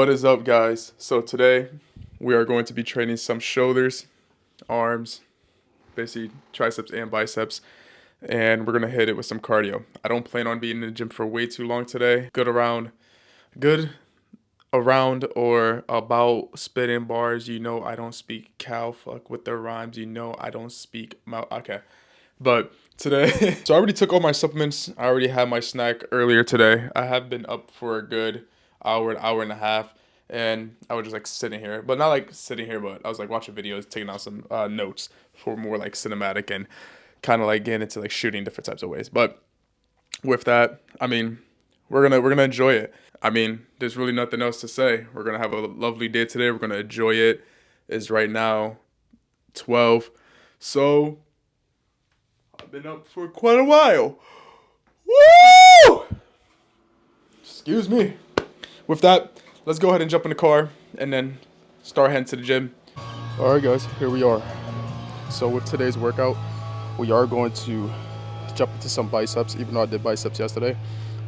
What is up, guys? So today we are going to be training some shoulders, arms, basically triceps and biceps, and we're gonna hit it with some cardio. I don't plan on being in the gym for way too long today. Good around or about spitting bars. You know I don't speak cow fuck with the rhymes. You know I don't speak mouth. Okay, but today, so I already took all my supplements. I already had my snack earlier today. I have been up for a good hour and a half, and I was just like sitting here, but not like sitting here, but I was like watching videos, taking out some notes for more like cinematic and kind of like getting into like shooting different types of ways. But with that, I mean, we're gonna enjoy it. I mean, there's really nothing else to say. We're gonna have a lovely day today. We're gonna enjoy it. It's right now 12, so I've been up for quite a while. Woo! Excuse me. With that, let's go ahead and jump in the car and then start heading to the gym. All right, guys, here we are. So with today's workout, we are going to jump into some biceps. Even though I did biceps yesterday,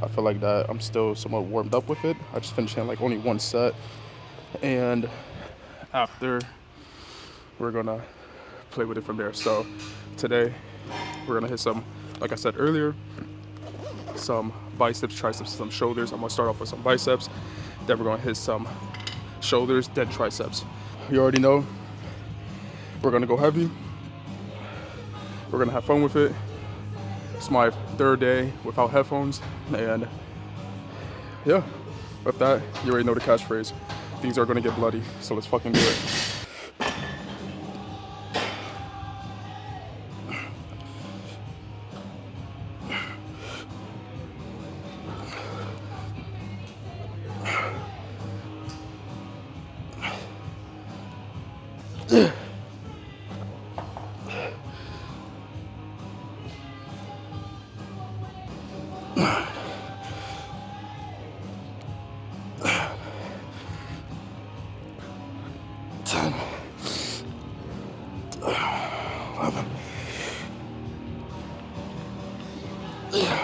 I feel like that I'm still somewhat warmed up with it. I just finished in like only one set, and after we're gonna play with it from there. So today we're gonna hit some, like I said earlier, some biceps, triceps, some shoulders. I'm gonna start off with some biceps, then we're gonna hit some shoulders, then triceps. You already know we're gonna go heavy. We're gonna have fun with it. It's my third day without headphones, and yeah, with that, you already know the catchphrase. Things are gonna get bloody, so let's fucking do it.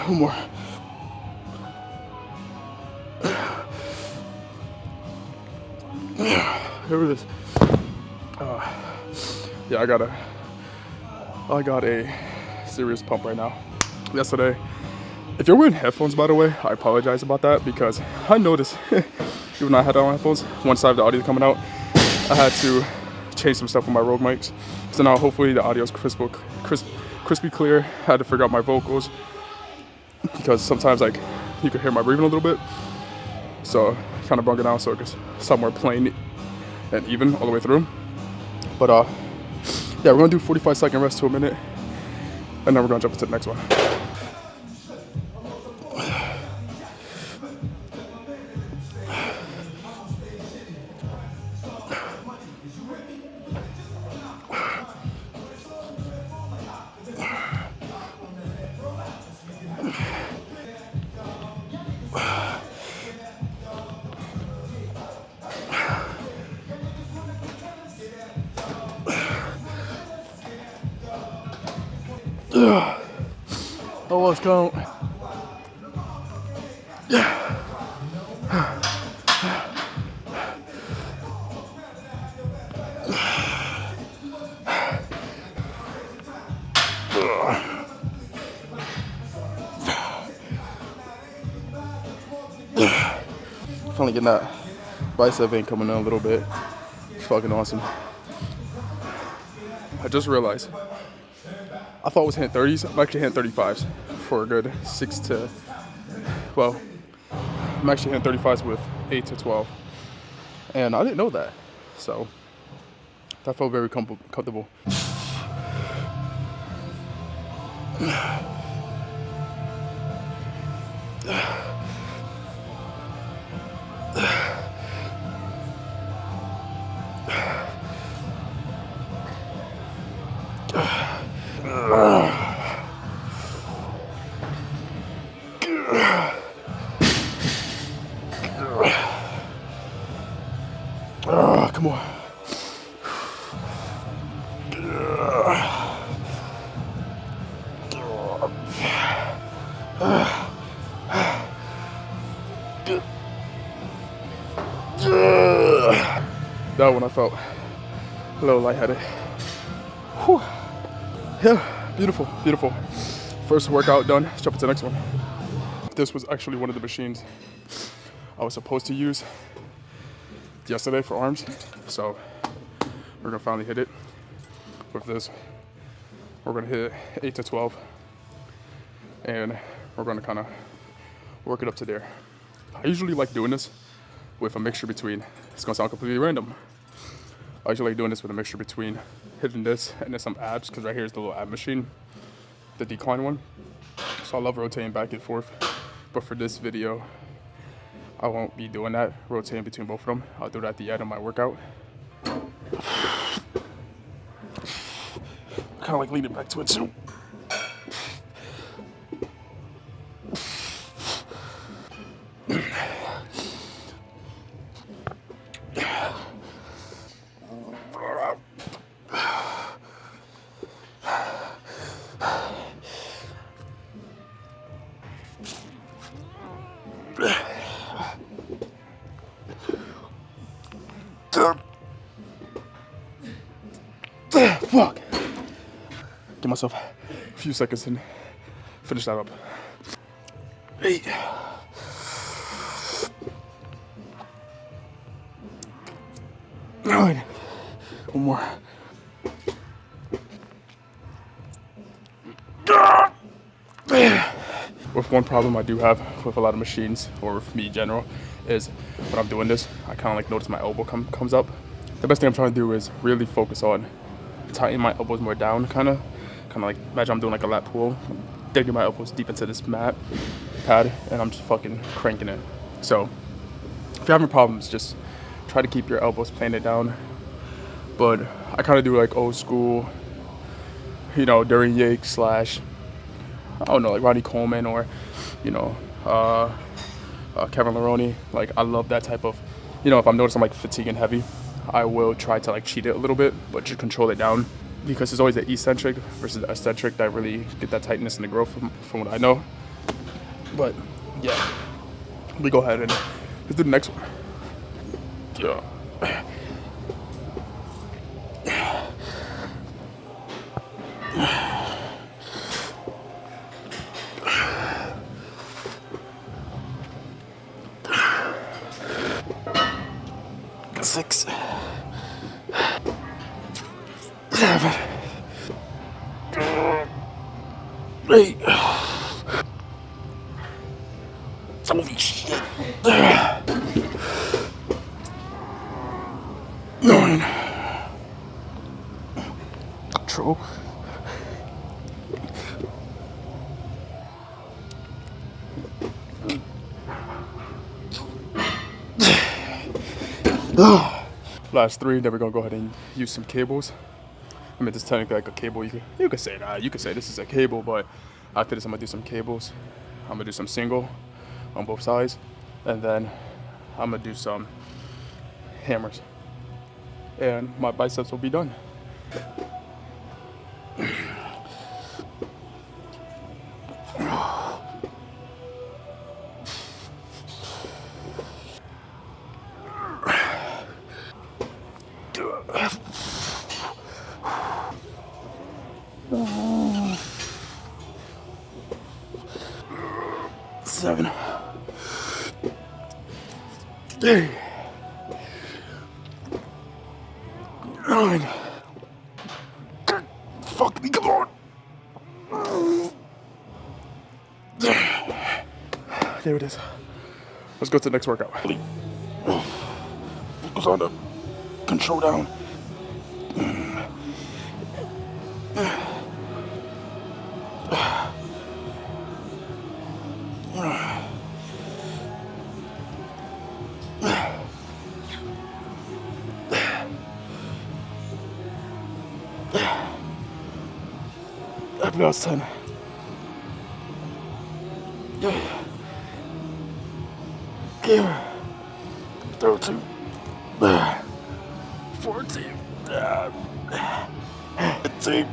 One more. Here it is. Yeah, I got a serious pump right now. Yesterday, if you're wearing headphones, by the way, I apologize about that, because I noticed, even though I had on headphones, one side of the audio coming out, I had to change some stuff with my Rode mics. So now hopefully the audio is crispy clear. I had to figure out my vocals, because sometimes like you could hear my breathing a little bit. So kind of brought it down so it's somewhere plain and even all the way through. But yeah, we're gonna do 45-second rest to a minute, and then we're gonna jump into the next one. Oh, let's go. Finally getting that bicep vein coming in a little bit. It's fucking awesome. I just realized I thought it was hitting 30s. I'm actually hitting 35s for a good I'm actually hitting 35s with 8 to 12. And I didn't know that. So that felt very comfortable. Come on. That one I felt a little lightheaded. Whew. Yeah, beautiful, beautiful. First workout done. Let's jump into the next one. This was actually one of the machines I was supposed to use yesterday for arms. So we're gonna finally hit it with this. We're gonna hit 8 to 12. And we're gonna kind of work it up to there. I usually like doing this with a mixture between, it's gonna sound completely random. I usually like doing this with a mixture between hitting this and then some abs, because right here is the little ab machine, the decline one. So I love rotating back and forth. But for this video, I won't be doing that, rotating between both of them. I'll do that at the end of my workout. Kind of like leaning back to it too. Fuck. Give myself a few seconds and finish that up. 8. 9. One more. With one problem I do have with a lot of machines, or with me in general, is when I'm doing this, I kind of like notice my elbow comes up. The best thing I'm trying to do is really focus on tightening my elbows more down, kind of like, imagine I'm doing like a lat pull, digging my elbows deep into this mat pad, and I'm just fucking cranking it. So if you're having problems, just try to keep your elbows planted down. But I kind of do like old school, you know, Durian Yates / I don't know, like Ronnie Coleman, or, you know, Kevin Leroney. Like, I love that type of, you know, if I'm noticing I'm like fatiguing heavy, I will try to like cheat it a little bit, but just control it down, because it's always the eccentric versus the eccentric that really get that tightness and the growth from what I know. But yeah, we go ahead and let's do the next one. Yeah. Six. 7. 8. Holy shit. 9. Control. 'Last 3, then we're gonna go ahead and use some cables. I mean, this is technically like a cable. You could say that. You could say this is a cable, but after this, I'm gonna do some cables. I'm gonna do some single on both sides, and then I'm gonna do some hammers, and my biceps will be done. Seven. 8. 9. Fuck me, come on. There it is. Let's go to the next workout. Focus on the control down. Last 10. 13. 14. 15. 16.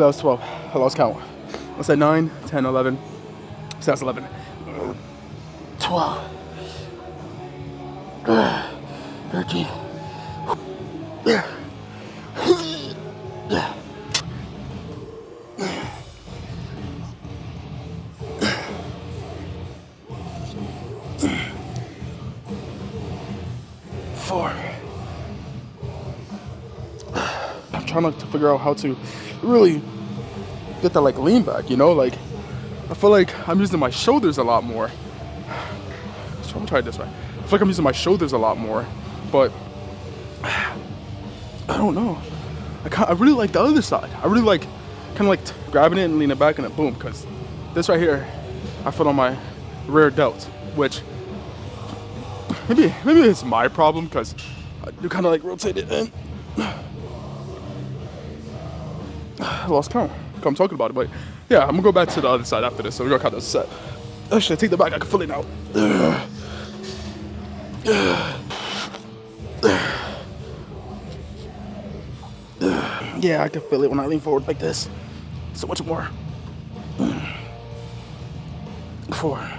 that was 12. I lost count. What's that? 9, 10, 11. So that's 11. 12. 13. 4. I'm trying to figure out how to really get that like lean back, you know? Like, I feel like I'm using my shoulders a lot more. So I'm gonna try it this way. I feel like I'm using my shoulders a lot more, but I don't know. I really like the other side. I really like kind of like grabbing it and leaning back and then boom, because this right here, I feel on my rear delt, which maybe it's my problem because I do kind of like rotate it in. I lost count. I'm talking about it, but yeah, I'm gonna go back to the other side after this, so we're gonna count this set. Actually, I take the back, I can feel it now. Yeah, I can feel it when I lean forward like this. So much more. 4.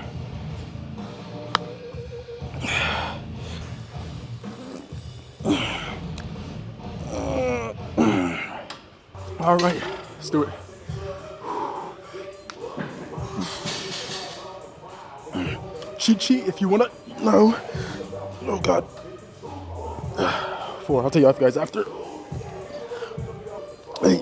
All right, let's do it. Cheat sheet if you wanna know. Oh God. 4, I'll tell you guys after. 8.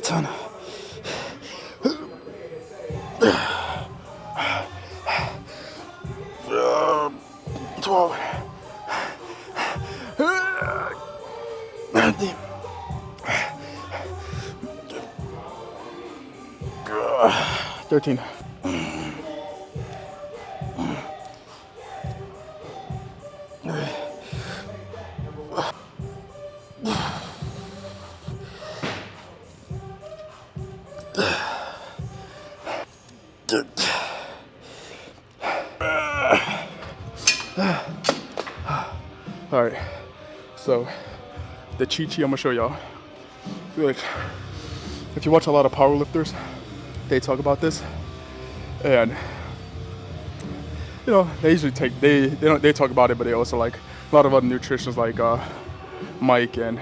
10. 12. 19. 13. All right, so the cheat sheet I'm gonna show y'all. Like, if you watch a lot of powerlifters, they talk about this, and you know they usually they talk about it, but they also like a lot of other nutritionists like Mike and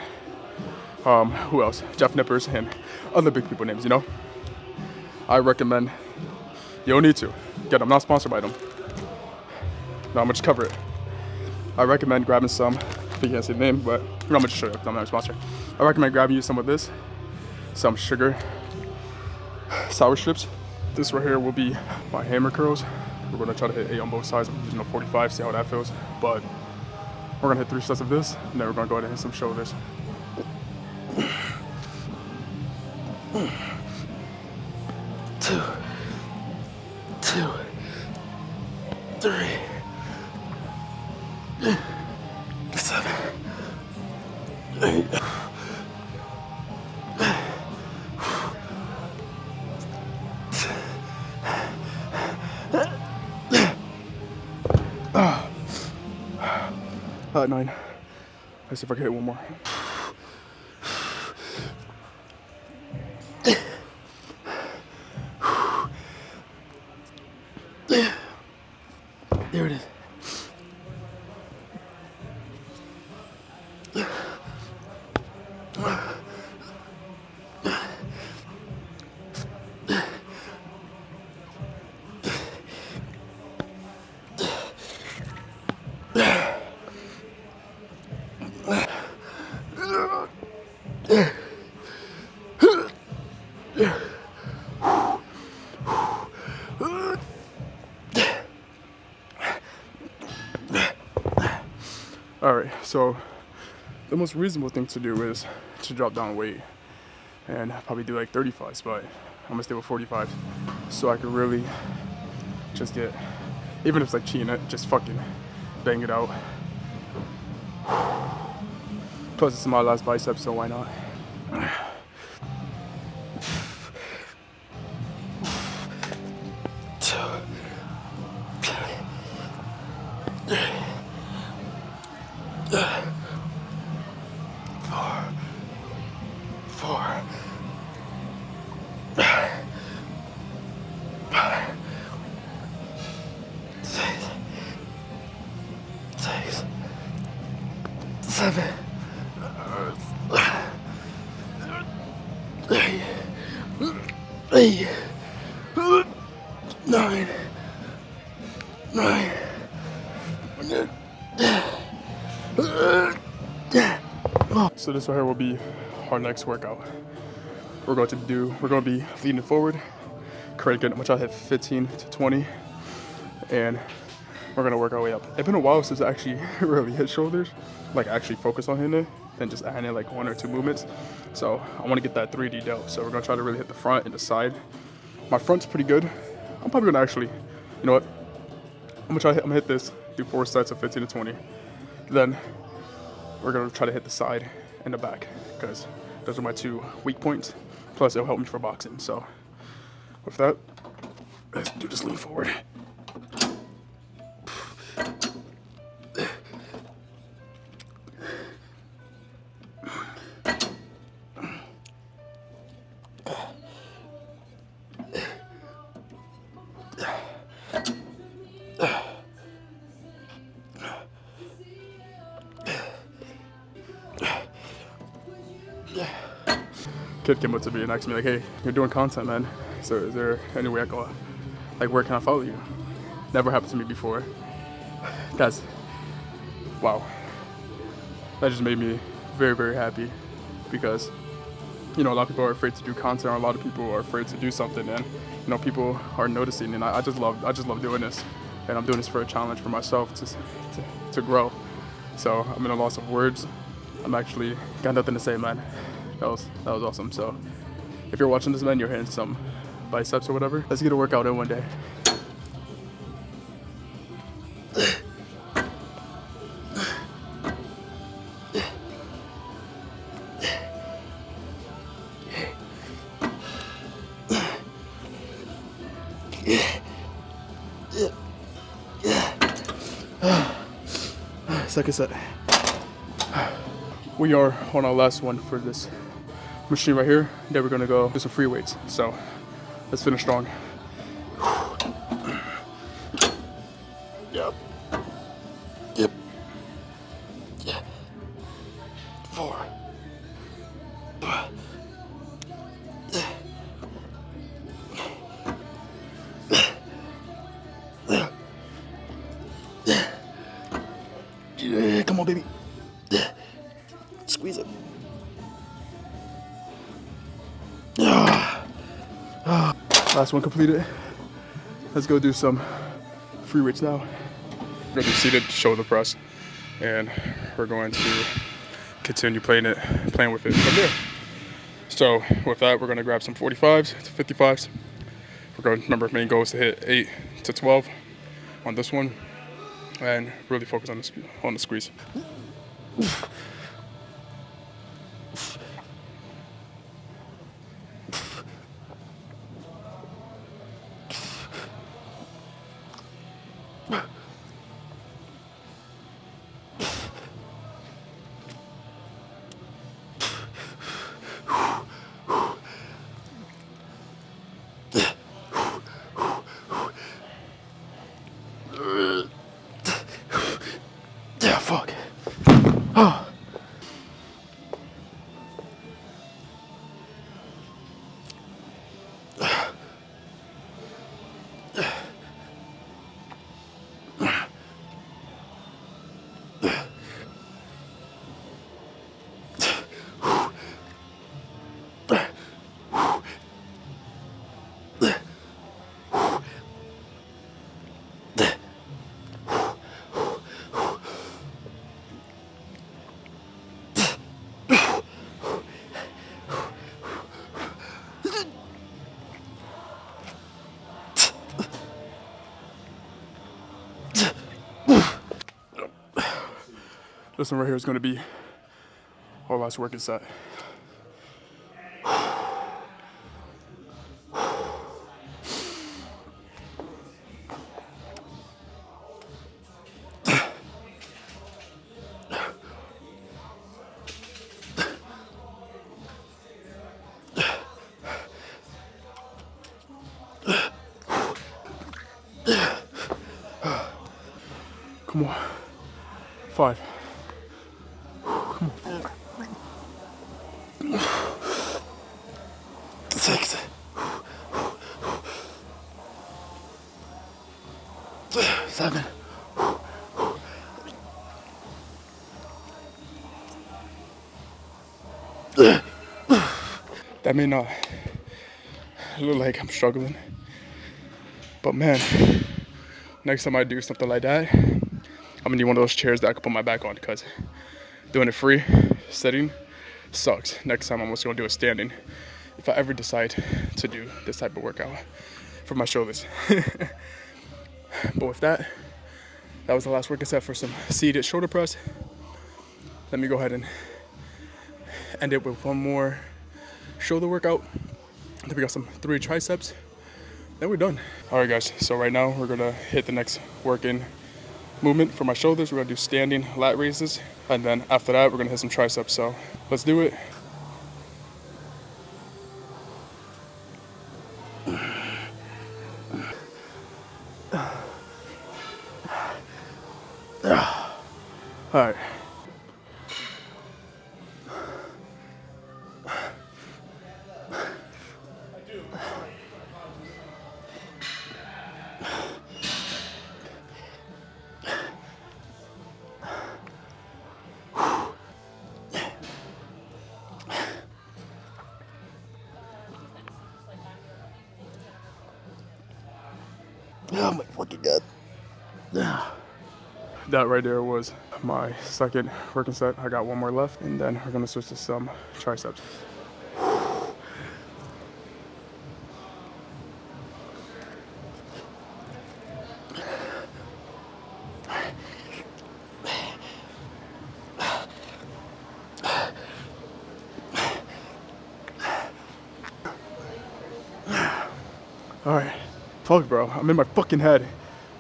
who else? Jeff Nippers and other big people names. You know, I recommend you don't need to get them. I'm not sponsored by them. No, I'm gonna just cover it. I recommend grabbing some. I think you can't see the name, but I'm gonna just show you. I'm not a sponsor. I recommend grabbing you some of this, some sugar, sour strips. This right here will be my hammer curls. We're gonna try to hit 8 on both sides. I'm using a 45, see how that feels. But we're gonna hit 3 sets of this, and then we're gonna go ahead and hit some shoulders. 2, 3, 7, 8. At 9. Let's see if I can hit one more. There it is. All right, so the most reasonable thing to do is to drop down weight and probably do like 35s, but I'm gonna stay with 45s so I can really just get, even if it's like cheating it, just fucking bang it out. Plus it's my last bicep, so why not? 8, 9, 9. So this right here will be our next workout. We're going to be leaning forward, cranking. I'm gonna try to hit 15 to 20, and we're gonna work our way up. It's been a while since I actually really hit shoulders, like actually focus on hitting it, than just adding like 1 or 2 movements. So I want to get that 3D dough. So we're gonna try to really hit the front and the side. My front's pretty good. I'm probably gonna actually, you know what? I'm gonna hit this, do 4 sets of 15 to 20. Then we're gonna try to hit the side and the back because those are my 2 weak points. Plus it'll help me for boxing. So with that, let's do this lean forward. Kid came up to me and asked me like, "Hey, you're doing content, man. So is there any way I can, like, where can I follow you?" Never happened to me before. That's, wow. That just made me very, very happy because, you know, a lot of people are afraid to do content, or a lot of people are afraid to do something, and, you know, people are noticing, and I just love doing this, and I'm doing this for a challenge for myself to grow. So I'm in a loss of words. I'm actually got nothing to say, man. That was awesome. So if you're watching this, man, you're hitting some biceps or whatever, let's get a workout in one day. Second set. We are on our last one for this machine right here. Then we're gonna go do some free weights. So let's finish strong. Yep. Yep. Yeah. 4. Yeah, come on, baby. Squeeze it. Last one completed. Let's go do some free weights now. We're gonna do seated shoulder press, and we're going to continue playing with it from there. So with that, we're gonna grab some 45s to 55s. We're going, remember, main goal is to hit 8 to 12 on this one, and really focus on the squeeze. Yeah, fuck. This one right here is going to be our last working set. Come on. 5. Come on. 6. 7. That may not look like I'm struggling, but man, next time I do something like that, I'm gonna need one of those chairs that I can put my back on, because doing it free, sitting, sucks. Next time I'm just gonna do it standing, if I ever decide to do this type of workout for my shoulders. But with that, that was the last workout set for some seated shoulder press. Let me go ahead and end it with one more shoulder workout. Then we got some 3 triceps. Then we're done. All right, guys. So right now we're gonna hit the next working movement for my shoulders. We're gonna do standing lat raises, and then after that we're gonna hit some triceps. So let's do it. All right. Oh my fucking god. That right there was my second working set. I got one more left, and then we're gonna switch to some triceps. All right, fuck, bro. I'm in my fucking head,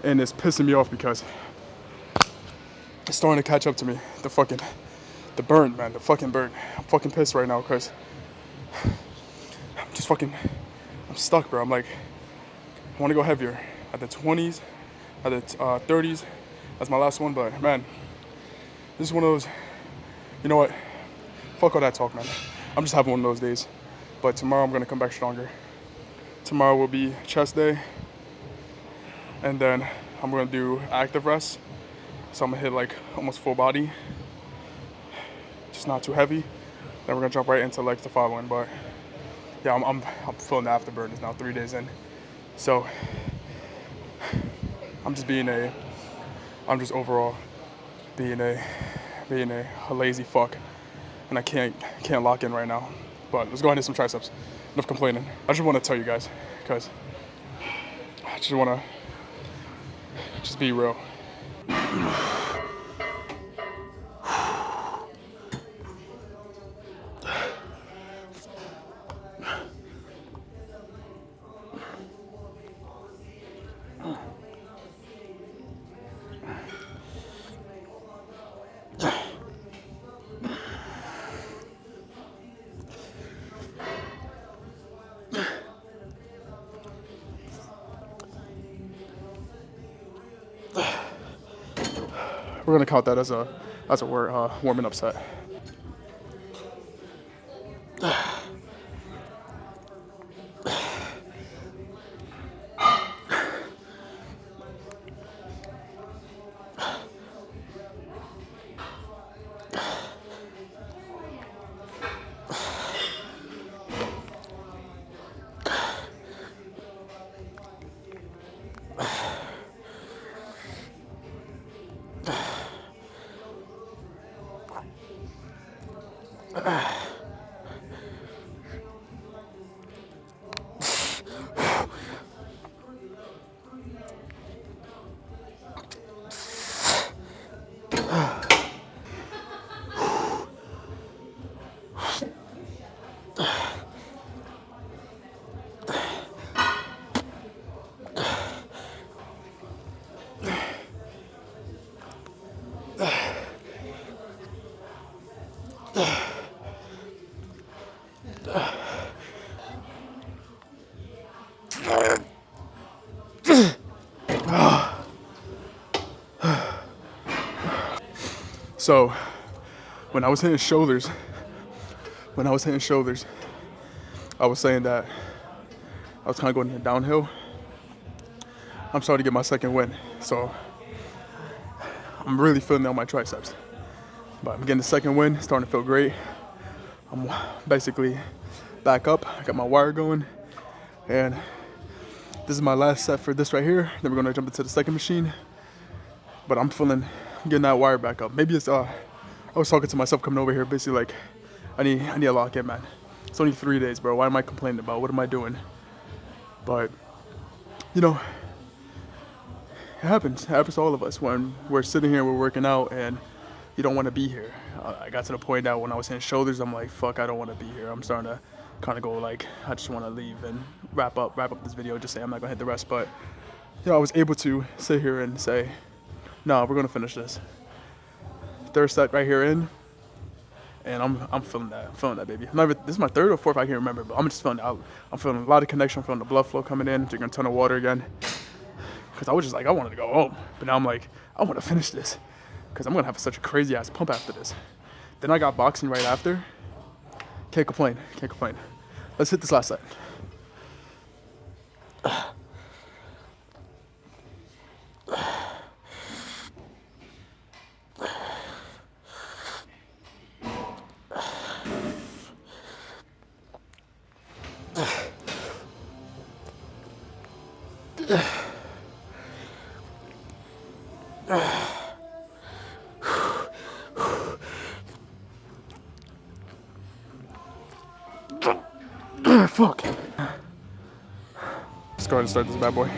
and it's pissing me off because it's starting to catch up to me. The burn, man, the fucking burn. I'm fucking pissed right now because I'm stuck, bro. I'm like, I want to go heavier at the 20s, at the 30s. That's my last one, but man, this is one of those. You know what? Fuck all that talk, man. I'm just having one of those days. But tomorrow I'm gonna come back stronger. Tomorrow will be chest day, and then I'm gonna do active rest. So I'm gonna hit like almost full body, just not too heavy. Then we're gonna jump right into legs the following. But yeah, I'm feeling the afterburners now, 3 days in. So I'm just overall being a lazy fuck, and I can't lock in right now. But let's go ahead and hit some triceps. Enough complaining. I just want to tell you guys, because I just want to be real. We're gonna count that as a warming up set. So when I was hitting shoulders, I was saying that I was kind of going downhill. I'm starting to get my second win. So I'm really feeling it on my triceps. But I'm getting the second win, starting to feel great. I'm basically back up. I got my wire going, and this is my last set for this right here. Then we're gonna jump into the second machine. But I'm getting that wire back up. Maybe it's I was talking to myself coming over here, basically like, I need to lock in, man. It's only 3 days, bro. Why am I complaining about? What am I doing? But you know, it happens. It happens to all of us when we're sitting here, we're working out, and you don't want to be here. I got to the point now when I was hitting shoulders, I'm like, fuck, I don't want to be here. I'm starting to kind of go like, I just want to leave and wrap up this video. Just say I'm not gonna hit the rest, but you know, I was able to sit here and say, no, we're gonna finish this. Third set right here in, and I'm feeling that. I'm feeling that, baby. This is my third or fourth, I can't remember, but I'm just feeling it. I'm feeling a lot of connection. I'm feeling the blood flow coming in. Drinking a ton of water again. Because I was just like, I wanted to go home. But now I'm like, I want to finish this. Because I'm going to have such a crazy ass pump after this. Then I got boxing right after. Can't complain. Can't complain. Let's hit this last set. Fuck. Let's go ahead and start this bad boy.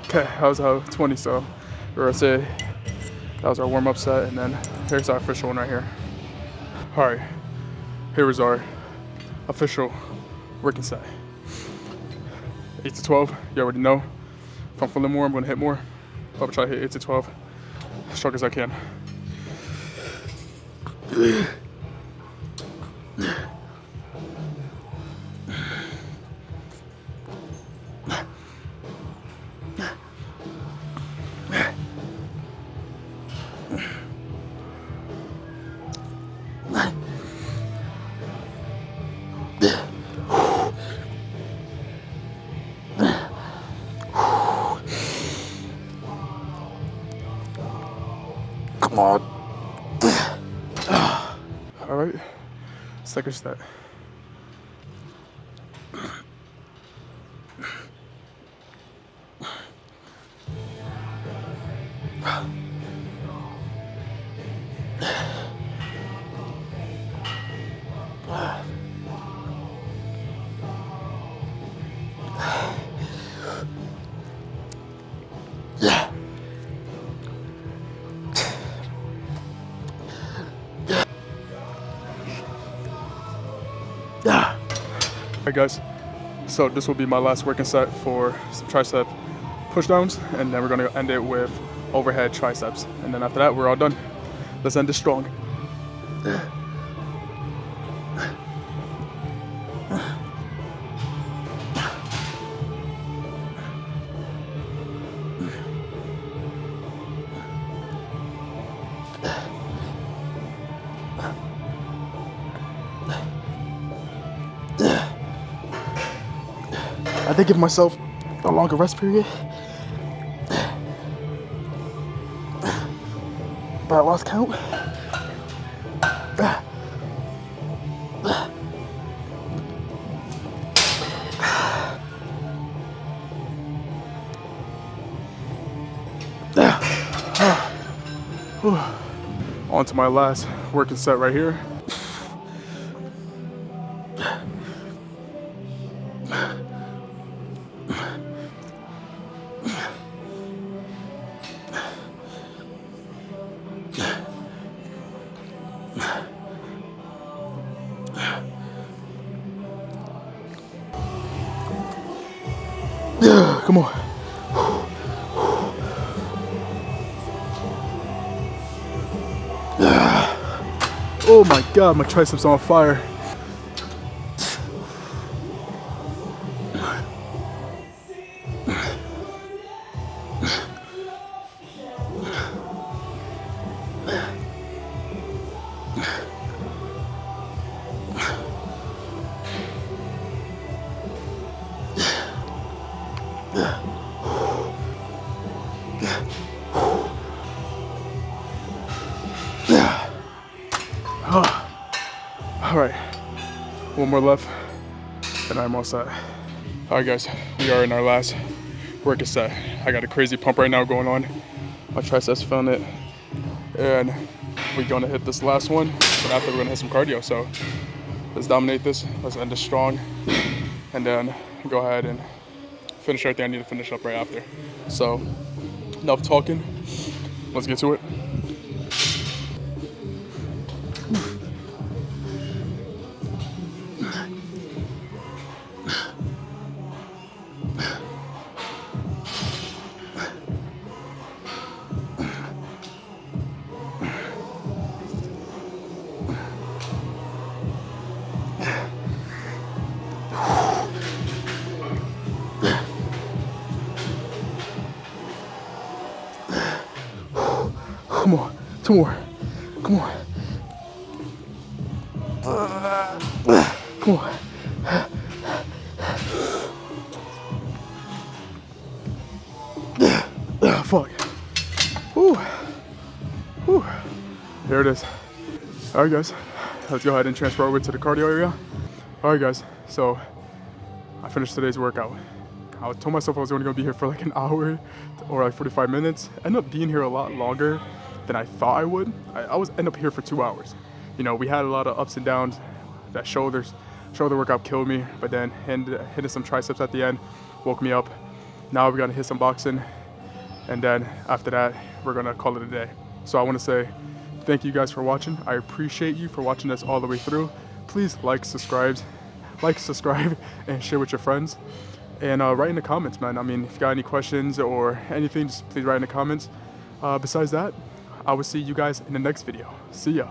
Okay, that was our 20, so we're gonna say that was our warm-up set, and then here's our official one right here. All right, here is our official working set. 8 to 12, you already know. If I'm feeling more, I'm gonna hit more. I'll try to hit 8 to 12, as strong as I can. Come on. All right, second set. Alright guys, so this will be my last working set for some tricep push downs, and then we're gonna end it with overhead triceps, and then after that we're all done. Let's end it strong. I did give myself a longer rest period, but I lost count. On to my last working set right here. Come on. Oh my God, my triceps on fire. All right, one more left, and I'm all set. All right, guys, we are in our last workout set. I got a crazy pump right now going on. My triceps feeling it, and we're gonna hit this last one. But after, we're gonna hit some cardio. So let's dominate this. Let's end this strong, and then go ahead and finish right there. I need to finish up right after. So enough talking. Let's get to it. Come on, 2 more. Come on. Come on. Fuck. Whew. Whew. There it is. All right, guys. Let's go ahead and transfer over to the cardio area. All right, guys. So I finished today's workout. I told myself I was only gonna be here for like an hour or like 45 minutes. I ended up being here a lot longer than I thought I would. I was end up here for 2 hours. You know, we had a lot of ups and downs. That shoulder workout killed me, but then hitting some triceps at the end woke me up. Now we're gonna hit some boxing, and then after that, we're gonna call it a day. So I wanna say thank you guys for watching. I appreciate you for watching this all the way through. Please subscribe, and share with your friends. And write in the comments, man. I mean, if you got any questions or anything, just please write in the comments. Besides that, I will see you guys in the next video. See ya.